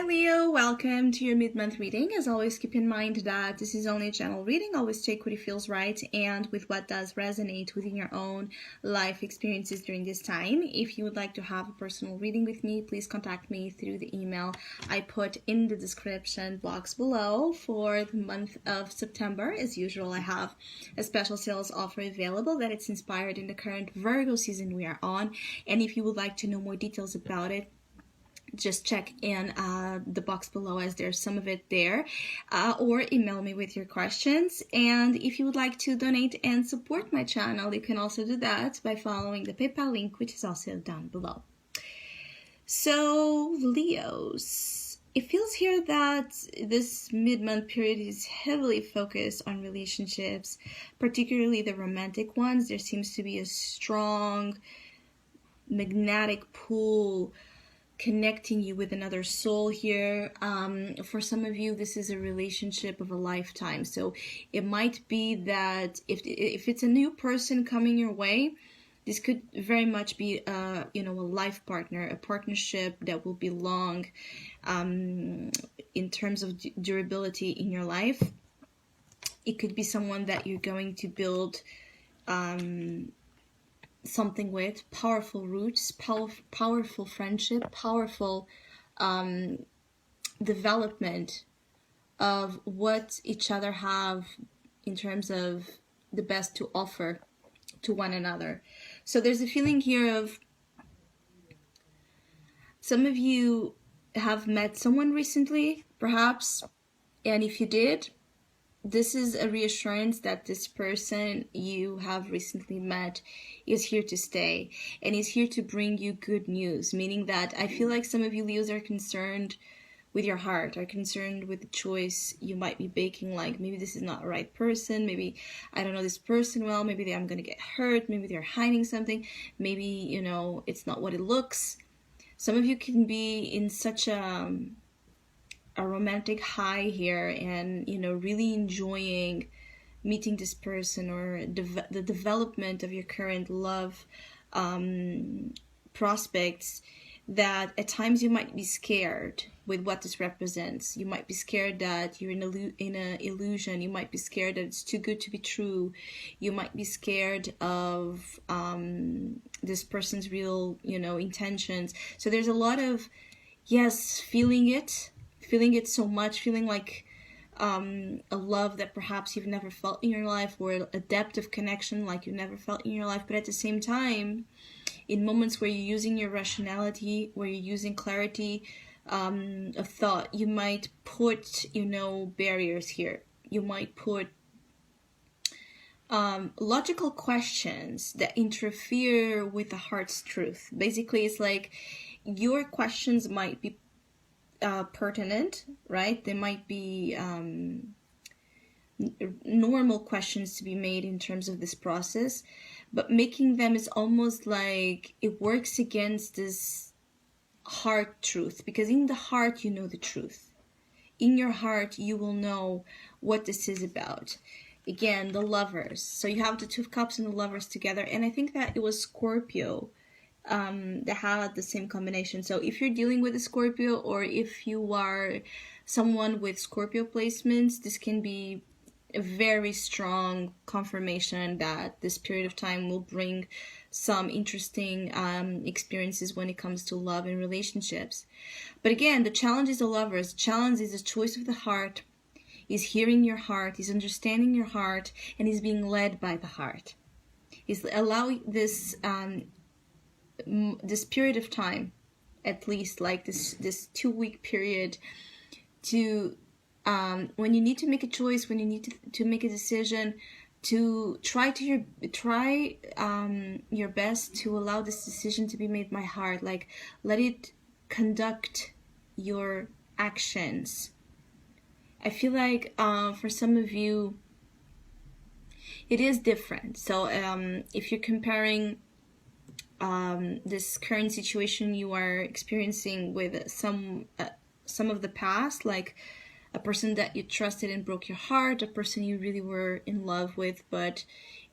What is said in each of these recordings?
Leo, welcome to your mid-month reading. As always, keep in mind that this is only a general reading. Always take what it feels right and with what does resonate within your own life experiences during this time. If you would like to have a personal reading with me, please contact me through the email I put in the description box below. For the month of September, as usual, I have a special sales offer available that it's inspired in the current Virgo season we are on. And if you would like to know more details about it, just check in the box below, as there's some of it there, or email me with your questions. And if you would like to donate and support my channel, you can also do that by following the PayPal link, which is also down below. So Leos, it feels here that this mid-month period is heavily focused on relationships, particularly the romantic ones. There seems to be a strong magnetic pull connecting you with another soul here. For some of you, this is a relationship of a lifetime. So it might be that if it's a new person coming your way, this could very much be a life partner, a partnership that will be long in terms of durability in your life. It could be someone that you're going to build something with, powerful roots, powerful friendship, powerful development of what each other have in terms of the best to offer to one another. So there's a feeling here of some of you have met someone recently, perhaps, and if you did, this is a reassurance that this person you have recently met is here to stay and is here to bring you good news, meaning that I feel like some of you Leos are concerned with your heart, are concerned with the choice you might be making, like maybe this is not the right person, maybe I don't know this person well, maybe I'm going to get hurt, maybe they're hiding something, maybe, it's not what it looks. Some of you can be in such a romantic high here and really enjoying meeting this person or the development of your current love prospects, that at times you might be scared with what this represents. You might be scared that you're in an illusion. You might be scared that it's too good to be true. You might be scared of this person's real intentions. So there's a lot of feeling it so much, feeling like a love that perhaps you've never felt in your life, or a depth of connection like you've never felt in your life. But at the same time, in moments where you're using your rationality, where you're using clarity of thought, you might put, barriers here. You might put logical questions that interfere with the heart's truth. Basically, it's like your questions might be pertinent, right? They might be normal questions to be made in terms of this process, but making them is almost like it works against this heart truth, because in the heart you know the truth. In your heart you will know what this is about. Again, the Lovers. So you have the Two of Cups and the Lovers together, and I think that it was Scorpio that had the same combination. So if you're dealing with a Scorpio, or if you are someone with Scorpio placements, this can be a very strong confirmation that this period of time will bring some interesting experiences when it comes to love and relationships. But again, the challenge is the Lovers. The challenge is the choice of the heart, is hearing your heart, is understanding your heart, and is being led by the heart. Is allowing this period of time, at least like this 2-week period, to when you need to make a choice, when you need to make a decision, to try your best to allow this decision to be made by heart. Like, let it conduct your actions. I feel like for some of you it is different. So if you're comparing this current situation you are experiencing with some of the past, like a person that you trusted and broke your heart, a person you really were in love with, but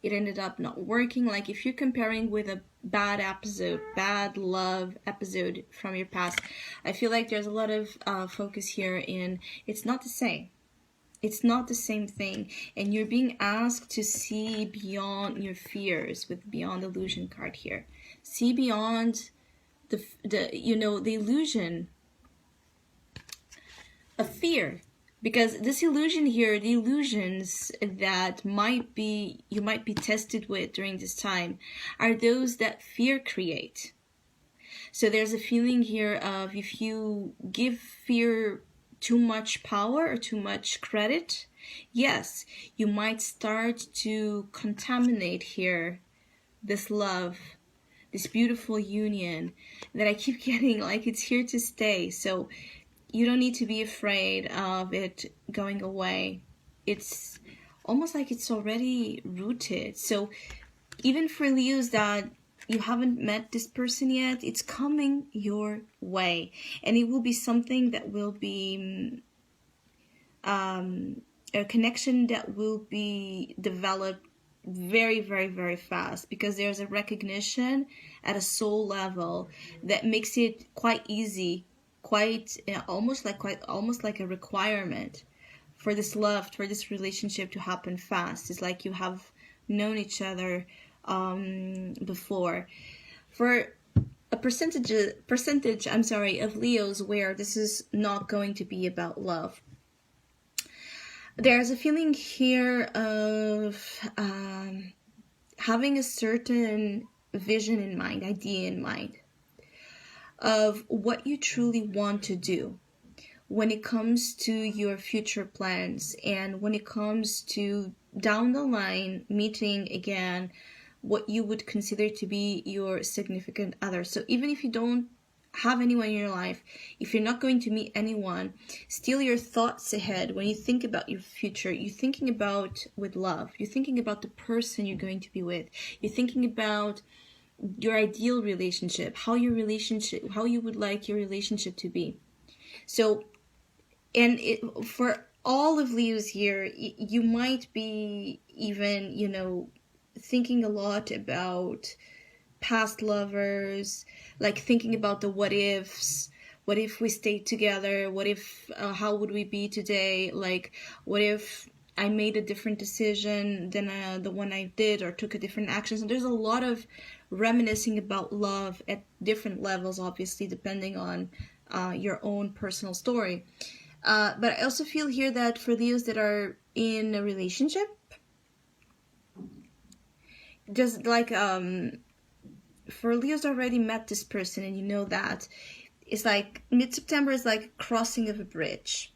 it ended up not working. Like if you're comparing with a bad episode, bad love episode from your past, I feel like there's a lot of focus here in it's not the same. It's not the same thing. And you're being asked to see beyond your fears with Beyond Illusion card here. See beyond the illusion of fear, because this illusion here, the illusions that you might be tested with during this time, are those that fear create. So there's a feeling here of if you give fear too much power or too much credit, yes, you might start to contaminate here this love, this beautiful union that I keep getting, like it's here to stay. So you don't need to be afraid of it going away. It's almost like it's already rooted. So even for Leos that you haven't met this person yet, it's coming your way. And it will be something that will be a connection that will be developed very, very, very fast, because there's a recognition at a soul level that makes it quite easy, almost like a requirement for this love, for this relationship to happen fast. It's like you have known each other before. For a percentage of Leos where this is not going to be about love, there's a feeling here of having a certain vision in mind, idea in mind, of what you truly want to do when it comes to your future plans, and when it comes to down the line meeting again what you would consider to be your significant other. So even if you don't have anyone in your life, if you're not going to meet anyone, still your thoughts ahead, when you think about your future, you're thinking about with love, you're thinking about the person you're going to be with, you're thinking about your ideal relationship, how you would like your relationship to be. So, and for all of Leos here, you might be even, thinking a lot about past lovers, like thinking about the what ifs. What if we stayed together? What if, how would we be today? Like, what if I made a different decision than the one I did, or took a different action? So there's a lot of reminiscing about love at different levels, obviously, depending on your own personal story. But I also feel here that for Leos that are in a relationship, just like for Leos already met this person, and you know that it's like mid-September is like crossing of a bridge.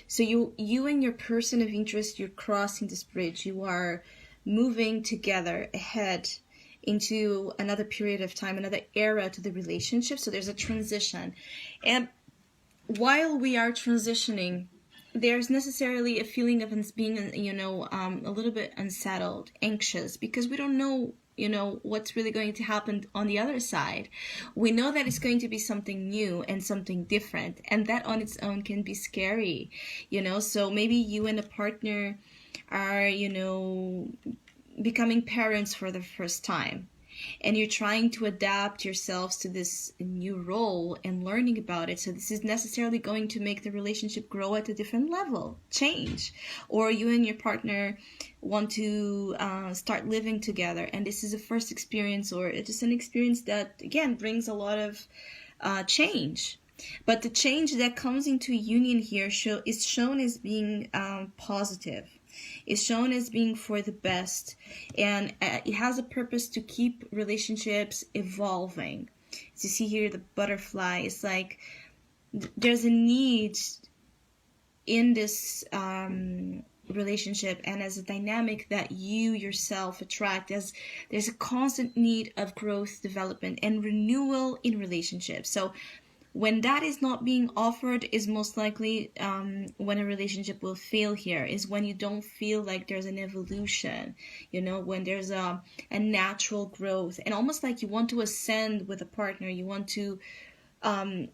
So you and your person of interest, you're crossing this bridge. You are moving together ahead into another period of time, another era to the relationship. So there's a transition. And while we are transitioning, there's necessarily a feeling of being, a little bit unsettled, anxious, because we don't know, what's really going to happen on the other side. We know that it's going to be something new and something different, and that on its own can be scary, so maybe you and a partner are, becoming parents for the first time, and you're trying to adapt yourselves to this new role and learning about it. So this is necessarily going to make the relationship grow at a different level, change. Or you and your partner want to start living together, and this is a first experience, or it's just an experience that, again, brings a lot of change. But the change that comes into union here is shown as being positive. It's shown as being for the best, and it has a purpose to keep relationships evolving. As you see here, the butterfly, it's like there's a need in this relationship and as a dynamic that you yourself attract, as there's a constant need of growth, development, and renewal in relationships. So when that is not being offered is most likely when a relationship will fail here, is when you don't feel like there's an evolution, when there's a natural growth, and almost like you want to ascend with a partner, you want to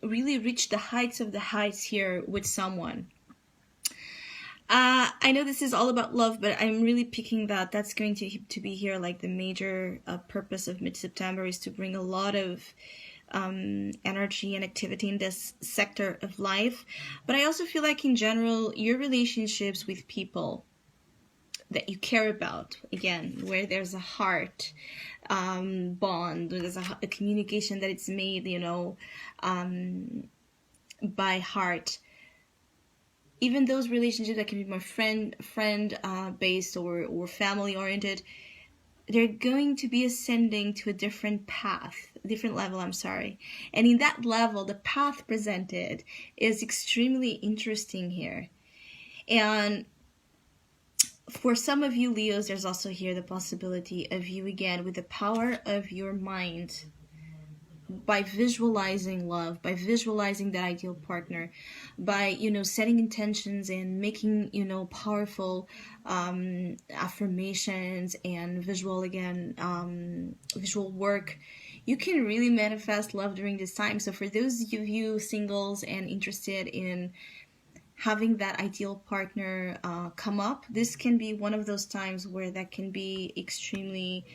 really reach the heights of the heights here with someone. I know this is all about love, but I'm really picking that that's going to be here. Like the major purpose of mid-September is to bring a lot of energy and activity in this sector of life. But I also feel like in general, your relationships with people that you care about, again, where there's a heart bond, there's a communication that it's made, by heart. Even those relationships that can be more friend based or family oriented, they're going to be ascending to a different level, and in that level, the path presented is extremely interesting here. And for some of you Leos, there's also here the possibility of you, again, with the power of your mind, by visualizing love, by visualizing that ideal partner, by setting intentions and making powerful affirmations and visual work, you can really manifest love during this time. So for those of you singles and interested in having that ideal partner come up, this can be one of those times where that can be extremely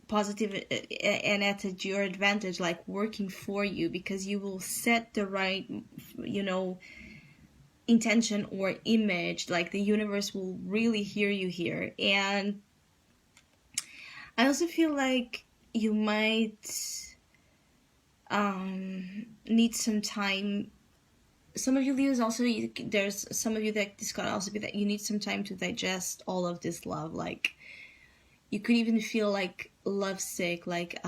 positive and at your advantage, like working for you, because you will set the right intention or image. Like the universe will really hear you here. And I also feel like you might need some time. Some of you Leos also, there's some of you that this could also be that you need some time to digest all of this love. Like you could even feel like lovesick, like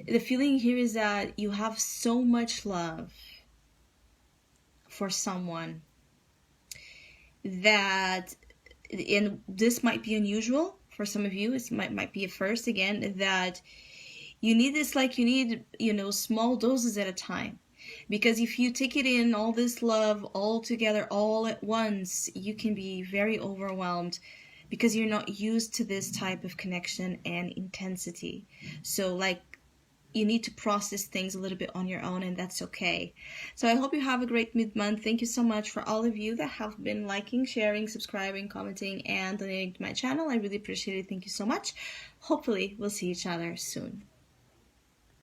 the feeling here is that you have so much love for someone that, and this might be unusual for some of you, it might be a first, again, that you need this, like you need small doses at a time. Because if you take it in, all this love all together all at once, you can be very overwhelmed, because you're not used to this type of connection and intensity. So like you need to process things a little bit on your own, and that's okay. So I hope you have a great mid-month. Thank you so much for all of you that have been liking, sharing, subscribing, commenting, and donating to my channel. I really appreciate it. Thank you so much. Hopefully we'll see each other soon.